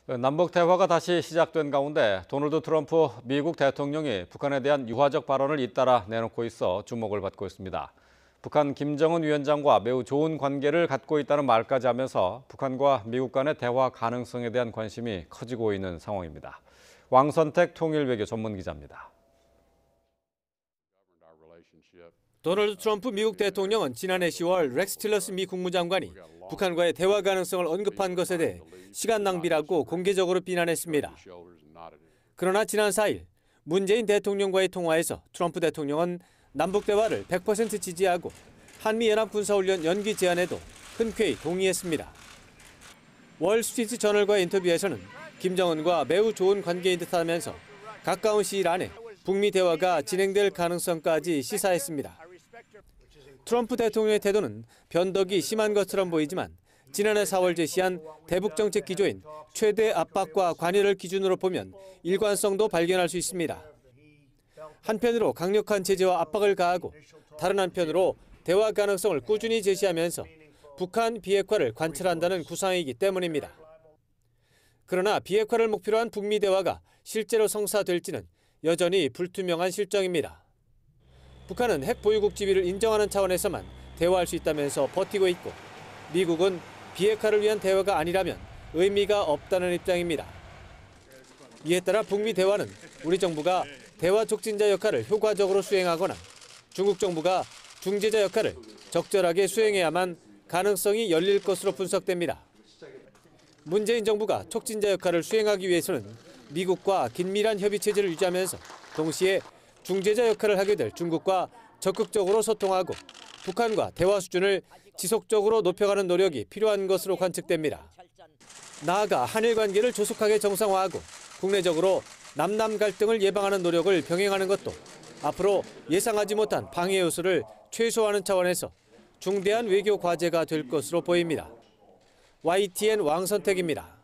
남북 대화가 다시 시작된 가운데 도널드 트럼프 미국 대통령이 북한에 대한 유화적 발언을 잇따라 내놓고 있어 주목을 받고 있습니다. 북한 김정은 위원장과 매우 좋은 관계를 갖고 있다는 말까지 하면서 북한과 미국 간의 대화 가능성에 대한 관심이 커지고 있는 상황입니다. 왕선택 통일외교 전문기자입니다. 도널드 트럼프 미국 대통령은 지난해 10월 렉스 틸러스 미 국무장관이 북한과의 대화 가능성을 언급한 것에 대해 시간 낭비라고 공개적으로 비난했습니다. 그러나 지난 4일 문재인 대통령과의 통화에서 트럼프 대통령은 남북 대화를 100% 지지하고 한미연합 군사훈련 연기 제안에도 흔쾌히 동의했습니다. 월스트리트 저널과의 인터뷰에서는 김정은과 매우 좋은 관계인 듯하면서 가까운 시일 안에 북미 대화가 진행될 가능성까지 시사했습니다. 트럼프 대통령의 태도는 변덕이 심한 것처럼 보이지만 지난해 4월 제시한 대북 정책 기조인 최대 압박과 관여를 기준으로 보면 일관성도 발견할 수 있습니다. 한편으로 강력한 제재와 압박을 가하고 다른 한편으로 대화 가능성을 꾸준히 제시하면서 북한 비핵화를 관철한다는 구상이기 때문입니다. 그러나 비핵화를 목표로 한 북미 대화가 실제로 성사될지는 여전히 불투명한 실정입니다. 북한은 핵 보유국 지위를 인정하는 차원에서만 대화할 수 있다면서 버티고 있고 미국은 비핵화를 위한 대화가 아니라면 의미가 없다는 입장입니다. 이에 따라 북미 대화는 우리 정부가 대화 촉진자 역할을 효과적으로 수행하거나 중국 정부가 중재자 역할을 적절하게 수행해야만 가능성이 열릴 것으로 분석됩니다. 문재인 정부가 촉진자 역할을 수행하기 위해서는 미국과 긴밀한 협의 체제를 유지하면서 동시에 중재자 역할을 하게 될 중국과 적극적으로 소통하고 북한과 대화 수준을 지속적으로 높여가는 노력이 필요한 것으로 관측됩니다. 나아가 한일 관계를 조속하게 정상화하고 국내적으로 남남 갈등을 예방하는 노력을 병행하는 것도 앞으로 예상하지 못한 방해 요소를 최소화하는 차원에서 중대한 외교 과제가 될 것으로 보입니다. YTN 왕선택입니다.